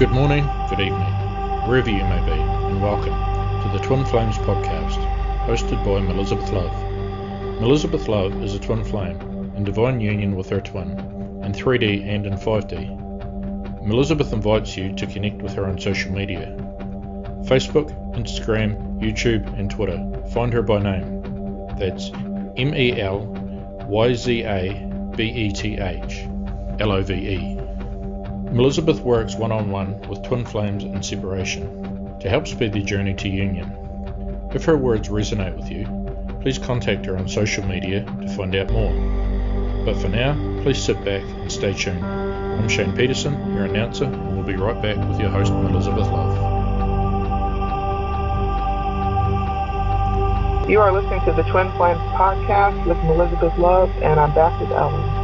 Good morning, good evening, wherever you may be, and welcome to the Twin Flames podcast, hosted by Melyzabeth Love. Melyzabeth Love is a twin flame, in divine union with her twin, in 3D and in 5D. Melyzabeth invites you to connect with her on social media. Facebook, Instagram, YouTube, and Twitter. Find her by name. That's Melyzabeth Love. Melyzabeth works one-on-one with twin flames in separation to help speed their journey to union. If her words resonate with you, please contact her on social media to find out more. But for now, please sit back and stay tuned. I'm Shane Peterson, your announcer, and we'll be right back with your host, Melyzabeth Love. You are listening to the Twin Flames podcast with Melyzabeth Love, and I'm back with Ellen.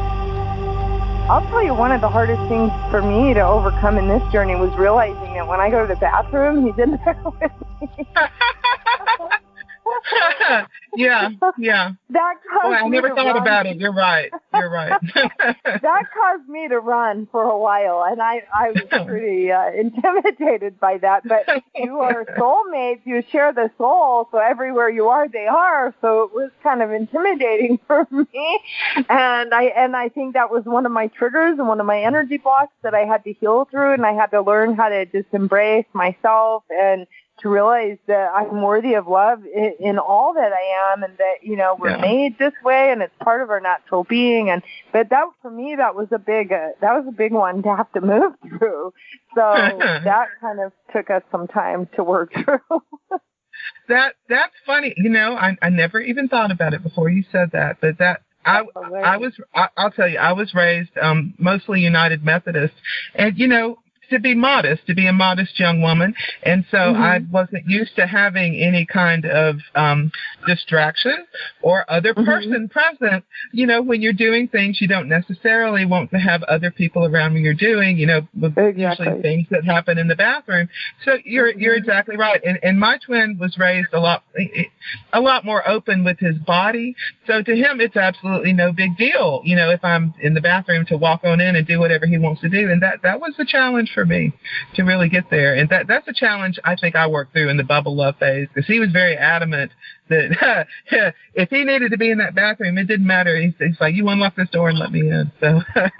I'll tell you, one of the hardest things for me to overcome in this journey was realizing that when I go to the bathroom, he's in there with me. Yeah. That caused I never thought about it. You're right. That caused me to run for a while, and I was pretty intimidated by that. But you are soulmates. You share the soul, so everywhere you are, they are. So it was kind of intimidating for me, and I think that was one of my triggers and one of my energy blocks that I had to heal through, and I had to learn how to just embrace myself and to realize that I'm worthy of love in all that I am, and that, you know, we're made this way, and it's part of our natural being. But that, for me, that was a big one to have to move through. So that kind of took us some time to work through. That's funny. You know, I never even thought about it before you said that, but that. I'll tell you, I was raised mostly United Methodist, and you know, to be a modest young woman. And so I wasn't used to having any kind of distraction or other person present. You know, when you're doing things, you don't necessarily want to have other people around when you're doing, you know, usually things that happen in the bathroom. So you're exactly right. And my twin was raised a lot more open with his body. So to him, it's absolutely no big deal, you know, if I'm in the bathroom, to walk on in and do whatever he wants to do. And that was the challenge for me to really get there. And that's a challenge I think I worked through in the bubble love phase, because he was very adamant that if he needed to be in that bathroom, it didn't matter. He's like, you unlock this door and let me in. So that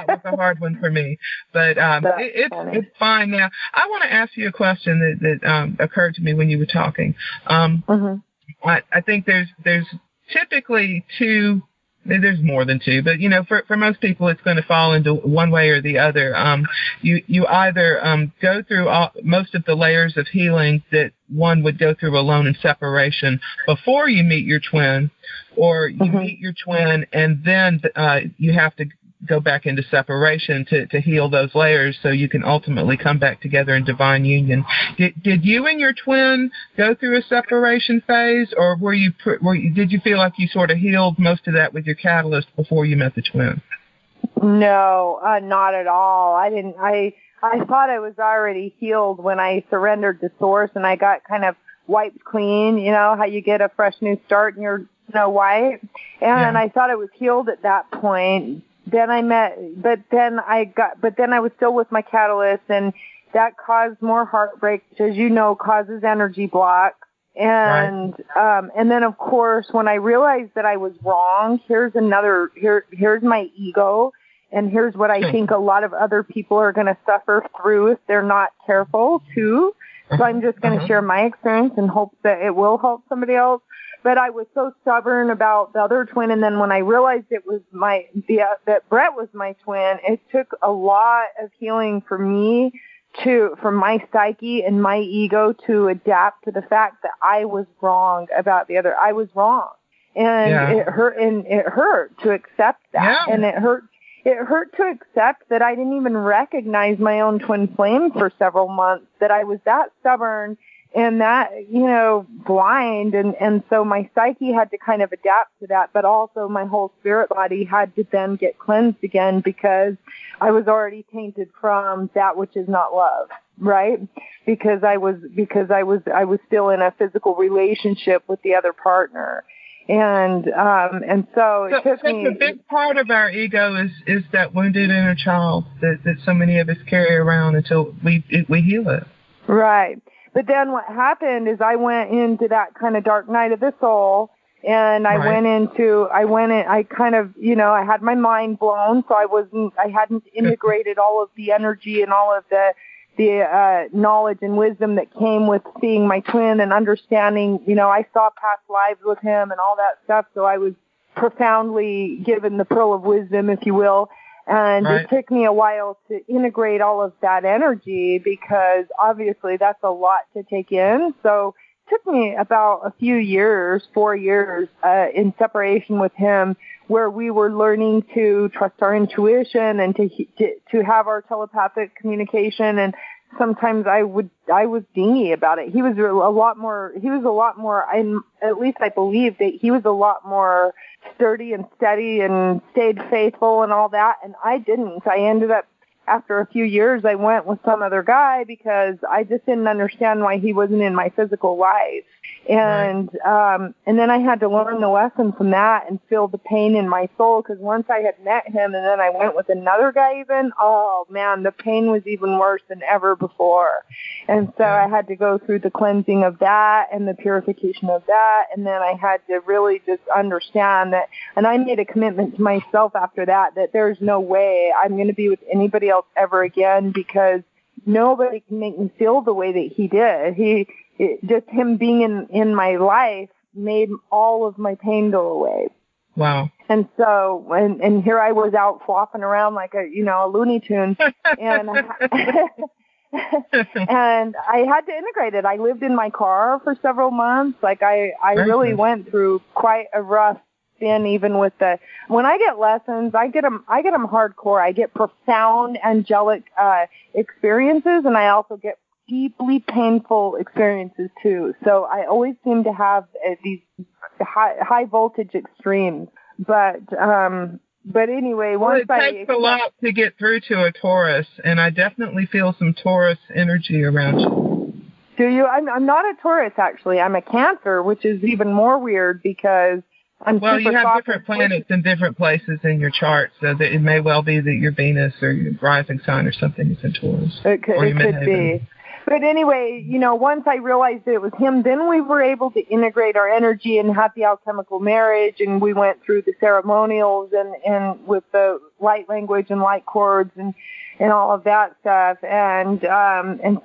was a hard one for me. But it's fine now. I want to ask you a question that occurred to me when you were talking. I think there's typically two. There's more than two, but you know, for most people, it's going to fall into one way or the other. You either go through most of the layers of healing that one would go through alone in separation before you meet your twin, or you meet your twin and then you have to go back into separation to heal those layers, so you can ultimately come back together in divine union. Did you and your twin go through a separation phase, or did you feel like you sort of healed most of that with your catalyst before you met the twin? No, not at all. I didn't. I thought I was already healed when I surrendered to Source, and I got kind of wiped clean. You know how you get a fresh new start and you're Snow White, and I thought I was healed at that point. Then I was still with my catalyst, and that caused more heartbreak, which, as you know, causes energy block. And then of course, when I realized that I was wrong, here's my ego, and here's what I think a lot of other people are going to suffer through if they're not careful too. So I'm just going to share my experience and hope that it will help somebody else. But I was so stubborn about the other twin, and then when I realized it was that Brett was my twin, it took a lot of healing for me for my psyche and my ego to adapt to the fact that I was wrong about the other. I was wrong, and it hurt to accept that, and it hurt to accept that I didn't even recognize my own twin flame for several months, that I was that stubborn and that, you know, blind. And so my psyche had to kind of adapt to that, but also my whole spirit body had to then get cleansed again, because I was already tainted from that which is not love, right? Because I was still in a physical relationship with the other partner. And so it took me. A big part of our ego is that wounded inner child that so many of us carry around until we heal it. Right. But then what happened is I went into that kind of dark night of the soul, and I kind of, I had my mind blown, so I hadn't integrated all of the energy and all of the knowledge and wisdom that came with seeing my twin and understanding, I saw past lives with him and all that stuff. So I was profoundly given the pearl of wisdom, if you will. And It took me a while to integrate all of that energy because obviously that's a lot to take in. So it took me about a few years, 4 years, in separation with him, where we were learning to trust our intuition and to have our telepathic communication. And sometimes I was dingy about it. He was a lot more, at least I believe that he was a lot more sturdy and steady and stayed faithful and all that. And I didn't. I ended up, after a few years, I went with some other guy because I just didn't understand why he wasn't in my physical life. And then I had to learn the lesson from that and feel the pain in my soul, because once I had met him and then I went with another guy even, oh man, the pain was even worse than ever before. And so I had to go through the cleansing of that and the purification of that, and then I had to really just understand that, and I made a commitment to myself after that there's no way I'm going to be with anybody else ever again, because nobody can make me feel the way that he did. Just him being in my life made all of my pain go away. Wow. And so, and here I was out flopping around like a Looney Tune, and and I had to integrate it. I lived in my car for several months. Like I really went through quite a rough spin, even with when I get lessons, I get them hardcore. I get profound angelic experiences, and I also get deeply painful experiences too. So I always seem to have these high voltage extremes. But anyway, it takes a lot to get through to a Taurus, and I definitely feel some Taurus energy around you. Do you? I'm not a Taurus, actually. I'm a Cancer, which is even more weird because you have different planets in different places in your chart, so that it may well be that your Venus or your rising sign or something is in Taurus. It could be. But anyway, once I realized that it was him, then we were able to integrate our energy and have the alchemical marriage, and we went through the ceremonials and with the light language and light cords and all of that stuff. And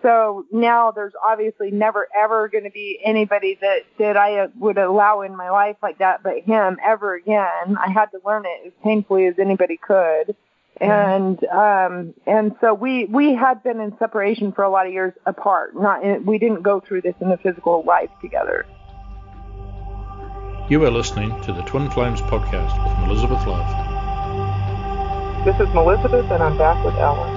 so now there's obviously never ever going to be anybody that I would allow in my life like that but him ever again. I had to learn it as painfully as anybody could. And so we had been in separation for a lot of years apart. We didn't go through this in the physical life together. You are listening to the Twin Flames podcast with Melyzabeth Love. This is Melyzabeth, and I'm back with Ellen.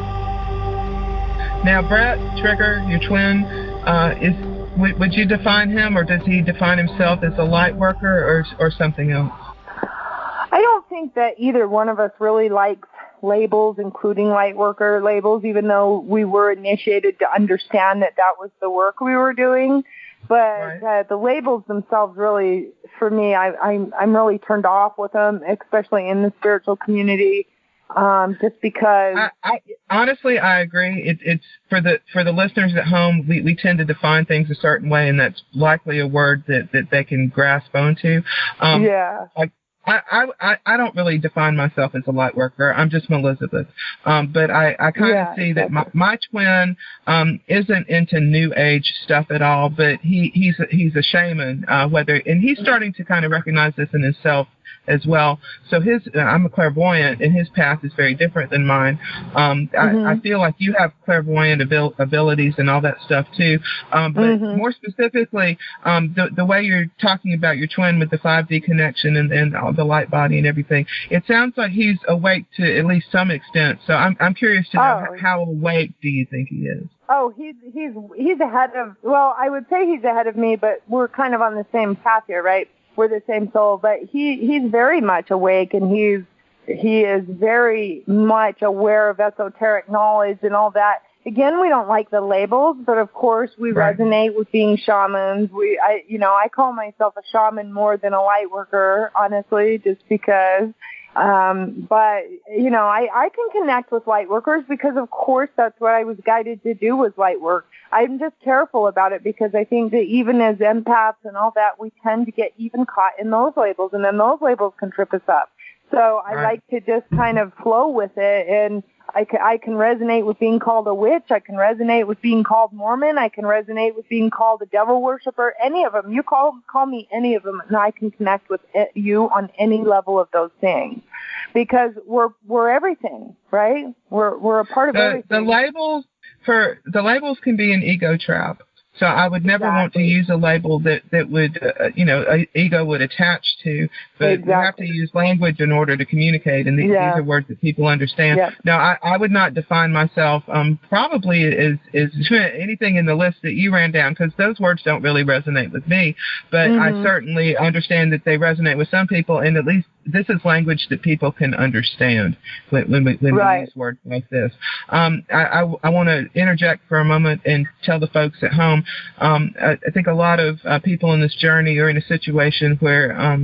Now, Brett Trigger, your twin, would you define him, or does he define himself as a light worker or something else? I don't think that either one of us really likes labels, including light worker labels, even though we were initiated to understand that was the work we were doing. But the labels themselves, really, for me, I'm really turned off with them, especially in the spiritual community, just because. Honestly, I agree. It's for the listeners at home. We tend to define things a certain way, and that's likely a word that they can grasp onto. I don't really define myself as a light worker. I'm just Melyzabeth. But I kind of see that my twin isn't into New Age stuff at all. But he's a shaman. And he's starting to kind of recognize this in himself as well. So I'm a clairvoyant, and his path is very different than mine. I feel like you have clairvoyant abilities and all that stuff too. But more specifically, the way you're talking about your twin with the 5D connection and all the light body and everything, it sounds like he's awake to at least some extent. So I'm curious to know how awake do you think he is? Oh, he's ahead of. Well, I would say he's ahead of me, but we're kind of on the same path here, right? We're the same soul, but he's very much awake, and he is very much aware of esoteric knowledge and all that. again, we don't like the labels, but of course we resonate with being shamans. I call myself a shaman more than a light worker, honestly, just because. But I can connect with light workers because, of course, that's what I was guided to do was light work. I'm just careful about it because I think that even as empaths and all that, we tend to get even caught in those labels, and then those labels can trip us up. So I like to just kind of flow with it, and I can resonate with being called a witch. I can resonate with being called Mormon. I can resonate with being called a devil worshiper. Any of them. You call me any of them, and I can connect with you on any level of those things, because we're everything, right? We're a part of everything. The labels can be an ego trap. So I would never want to use a label that would, ego would attach to. But we have to use language in order to communicate, and these are words that people understand. Yeah. Now, I would not define myself probably as anything in the list that you ran down, because those words don't really resonate with me. But I certainly understand that they resonate with some people, and at least this is language that people can understand when we use words like this. I want to interject for a moment and tell the folks at home, I think a lot of people in this journey are in a situation where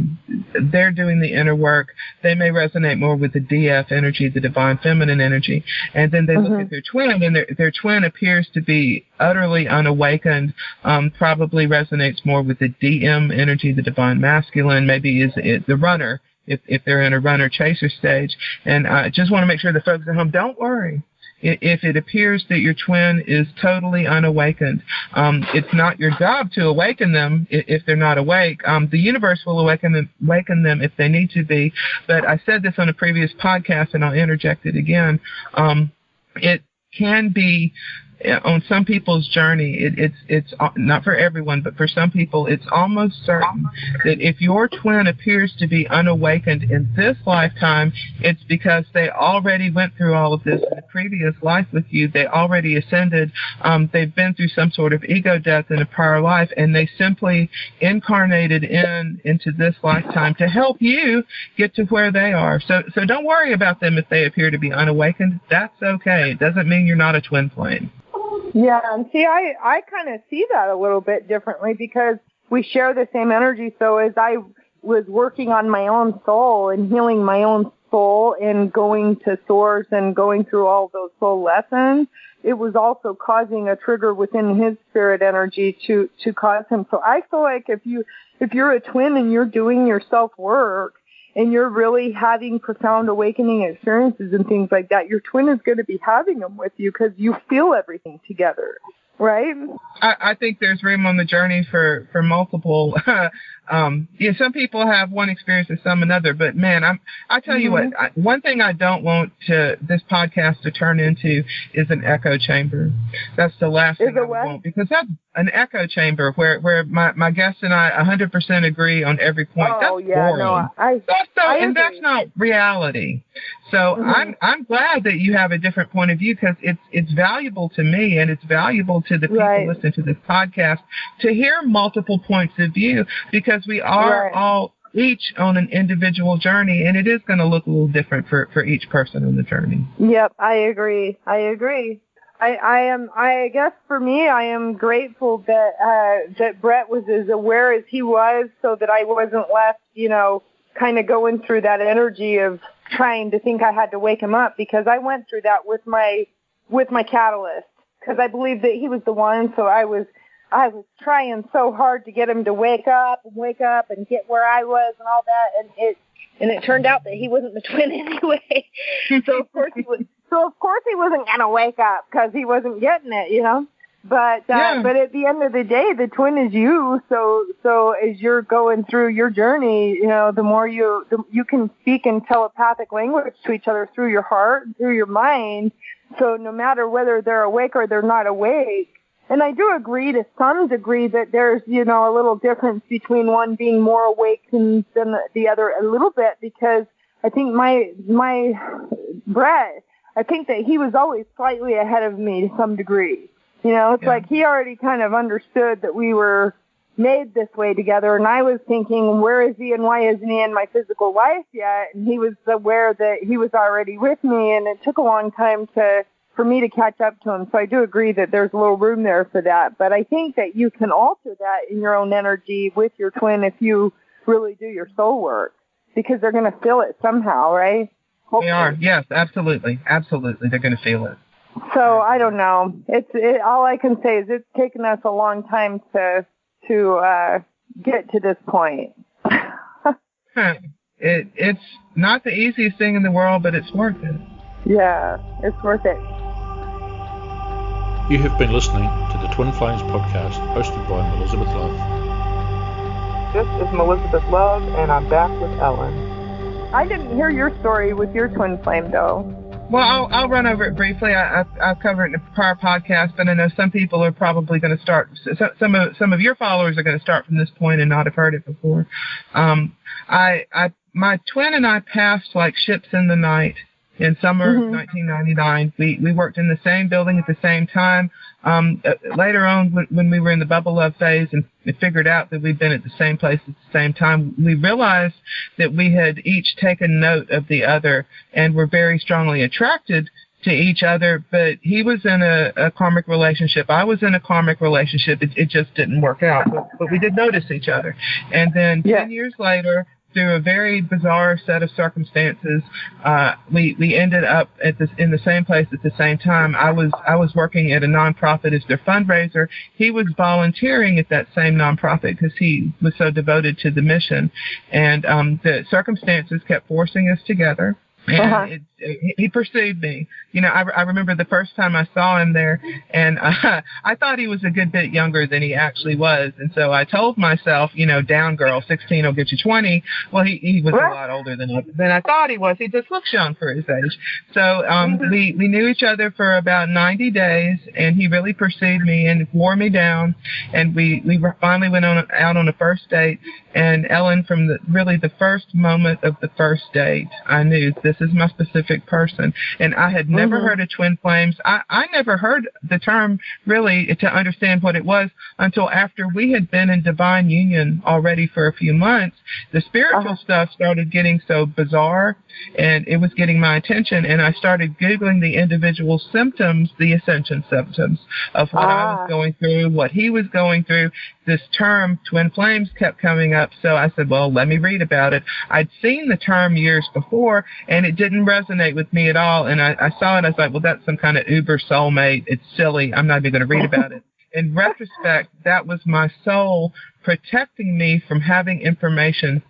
they're doing the inner work. They may resonate more with the DF energy, the divine feminine energy, and then they look at their twin, and their twin appears to be utterly unawakened, probably resonates more with the DM energy, the divine masculine, maybe is the runner, if they're in a runner-chaser stage. And I just want to make sure the folks at home, don't worry. If it appears that your twin is totally unawakened, it's not your job to awaken them if they're not awake. The universe will awaken them if they need to be. But I said this on a previous podcast, and I'll interject it again. It can be, on some people's journey, it's not for everyone, but for some people, it's almost certain that if your twin appears to be unawakened in this lifetime, it's because they already went through all of this in a previous life with you. They already ascended. They've been through some sort of ego death in a prior life, and they simply incarnated into this lifetime to help you get to where they are. So don't worry about them if they appear to be unawakened. That's okay. It doesn't mean you're not a twin flame. Yeah, and see, I kind of see that a little bit differently because we share the same energy. So as I was working on my own soul and healing my own soul and going to source and going through all those soul lessons, it was also causing a trigger within his spirit energy to cause him. So I feel like if you're a twin and you're doing your self-work, and you're really having profound awakening experiences and things like that, your twin is going to be having them with you because you feel everything together, right? I think there's room on the journey for multiple. Some people have one experience and some another, but man, I tell you what, one thing I don't want this podcast to turn into is an echo chamber. That's the last thing I want, because that's an echo chamber where my guests and I 100% agree on every point. Oh, that's yeah, boring. No, that's not reality. So I'm glad that you have a different point of view, because it's valuable to me, and it's valuable to the people listening to this podcast to hear multiple points of view, because we are all each on an individual journey, and it is going to look a little different for each person on the journey. Yep, I agree. I guess for me, I am grateful that Brett was as aware as he was, so that I wasn't left, kind of going through that energy of trying to think I had to wake him up, because I went through that with my catalyst, because I believed that he was the one. So I was trying so hard to get him to wake up and get where I was and all that, and it turned out that he wasn't the twin anyway. So of course he wasn't gonna wake up because he wasn't getting it, But but at the end of the day, the twin is you. So as you're going through your journey, the more you can speak in telepathic language to each other through your heart, through your mind. So no matter whether they're awake or they're not awake. And I do agree to some degree that there's, a little difference between one being more awake than the other a little bit, because I think my Brett, I think that he was always slightly ahead of me to some degree. It's like he already kind of understood that we were made this way together, and I was thinking, where is he and why isn't he in my physical life yet? And he was aware that he was already with me, and it took a long time to for me to catch up to him. So I do agree that there's a little room there for that. But I think that you can alter that in your own energy with your twin if you really do your soul work, because they're going to feel it somehow, right? Hopefully. They are. Yes, absolutely. Absolutely. They're going to feel it. So I don't know. All I can say is it's taken us a long time to get to this point. It's not the easiest thing in the world, but it's worth it. Yeah, it's worth it. You have been listening to the Twin Flames podcast, hosted by Melyzabeth Love. This is Melyzabeth Love, and I'm back with Ellen. I didn't hear your story with your twin flame, though. Well, I'll run over it briefly. I've covered it in a prior podcast, but I know some people are probably going to start. Some of your followers are going to start from this point and not have heard it before. My twin and I passed like ships in the night in summer of 1999. We worked in the same building at the same time. Later on, when we were in the bubble love phase and figured out that we'd been at the same place at the same time, we realized that we had each taken note of the other and were very strongly attracted to each other. But he was in a karmic relationship. I was in a karmic relationship. It just didn't work out. But we did notice each other. And then 10 years later, through a very bizarre set of circumstances, we ended up in the same place at the same time. I was working at a nonprofit as their fundraiser. He was volunteering at that same nonprofit because he was so devoted to the mission, and the circumstances kept forcing us together. And he pursued me. You know, I remember the first time I saw him there, and I thought he was a good bit younger than he actually was. And so I told myself, you know, down girl, 16 will get you 20. Well, he was a lot older than I thought he was. He just looks young for his age. So we knew each other for about 90 days, and he really pursued me and wore me down. And we finally went out on a first date. And Ellen, from the first moment of the first date, I knew this is my specific person. And I had never heard of twin flames. I never heard the term really to understand what it was until after we had been in divine union already for a few months. The spiritual stuff started getting so bizarre, and it was getting my attention. And I started Googling the individual symptoms, the Ascension symptoms of what I was going through, what he was going through. This term, twin flames, kept coming up. So I said, well, let me read about it. I'd seen the term years before, and it didn't resonate with me at all. And I saw it. I was like, well, that's some kind of uber soulmate. It's silly. I'm not even going to read about it. In retrospect, that was my soul protecting me from having information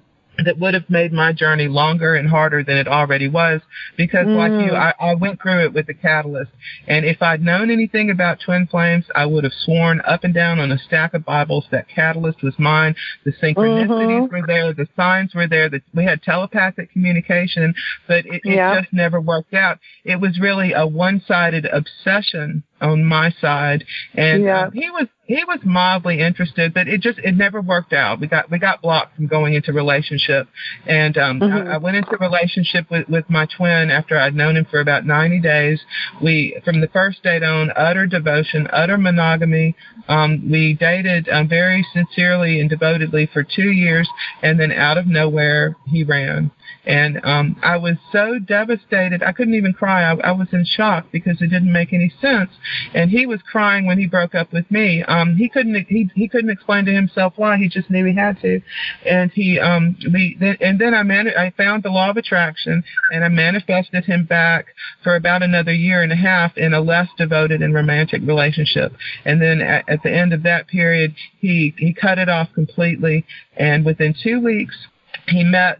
that would have made my journey longer and harder than it already was, because like you, I went through it with the catalyst. And if I'd known anything about twin flames, I would have sworn up and down on a stack of Bibles that catalyst was mine. The synchronicities were there, the signs were there, that we had telepathic communication, but it just never worked out. It was really a one-sided obsession on my side, and he was mildly interested, but it never worked out. We got blocked from going into relationship, and I went into relationship with my twin after I'd known him for about 90 days. We, from the first date on, utter devotion, utter monogamy. We dated very sincerely and devotedly for 2 years, and then out of nowhere he ran. And I was so devastated, I couldn't even cry. I was in shock because it didn't make any sense. And he was crying when he broke up with me. He couldn't explain to himself why. He just knew he had to. And then I found the law of attraction, and I manifested him back for about another year and a half in a less devoted and romantic relationship. And then at the end of that period, he cut it off completely. And within 2 weeks, he met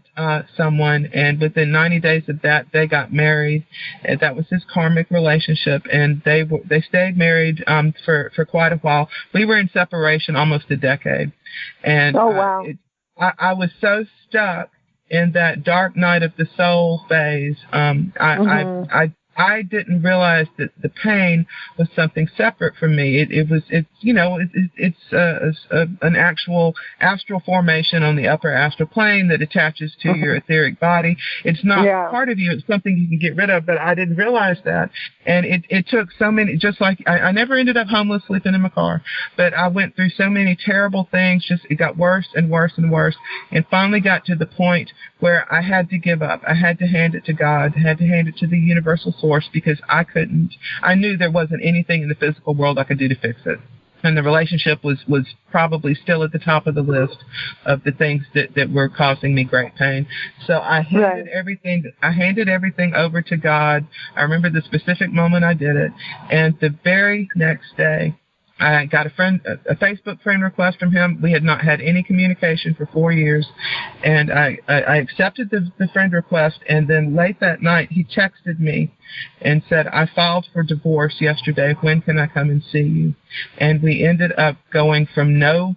someone, and within 90 days of that, they got married. And that was his karmic relationship, and they stayed married for quite a while. We were in separation almost a decade, and I was so stuck in that dark night of the soul phase. I didn't realize that the pain was something separate from me. It's an actual astral formation on the upper astral plane that attaches to your etheric body. It's not part of you. It's something you can get rid of, but I didn't realize that. And it took so many, just like I never ended up homeless sleeping in my car, but I went through so many terrible things. Just it got worse and worse and worse, and finally got to the point where I had to give up. I had to hand it to God. I had to hand it to the universal source source because I knew there wasn't anything in the physical world I could do to fix it. And the relationship was probably still at the top of the list of the things that were causing me great pain. So I handed everything over to God. I remember the specific moment I did it. And the very next day, I got a Facebook friend request from him. We had not had any communication for 4 years, and I accepted the friend request, and then late that night he texted me and said, I filed for divorce yesterday. When can I come and see you? And we ended up going from no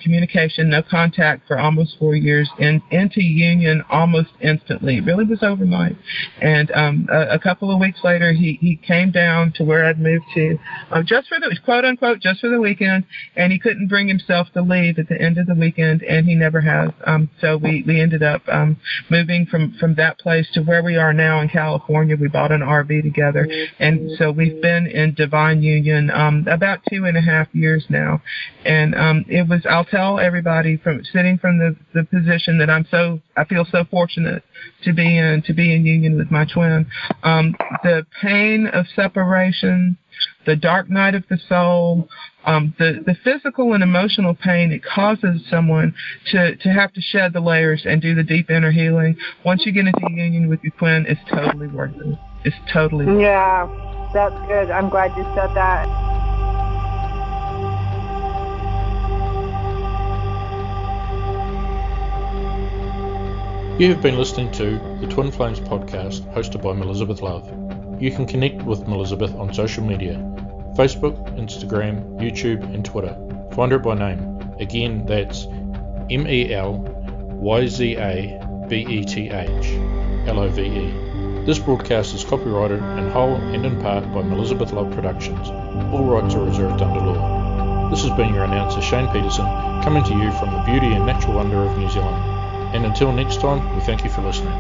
communication, no contact for almost 4 years, into union almost instantly. It really was overnight. And a couple of weeks later, he came down to where I'd moved to, just for the, quote unquote, just for the weekend, and he couldn't bring himself to leave at the end of the weekend, and he never has. So we ended up moving from that place to where we are now in California. We bought an RV together, and so we've been in divine union about 2.5 years now. And it was, I'll tell everybody, from sitting from the position that I feel so fortunate to be in union with my twin. The pain of separation, the dark night of the soul, the physical and emotional pain it causes someone to have to shed the layers and do the deep inner healing. Once you get into union with your twin, it's totally worth it. It's totally worth it. Yeah, that's good. I'm glad you said that. You have been listening to the Twin Flames podcast hosted by Melyzabeth Love. You can connect with Melyzabeth on social media: Facebook, Instagram, YouTube and Twitter. Find her by name. Again, that's Melyzabeth Love. This broadcast is copyrighted in whole and in part by Melyzabeth Love Productions. All rights are reserved under law. This has been your announcer Shane Peterson, coming to you from the beauty and natural wonder of New Zealand. And until next time, we thank you for listening.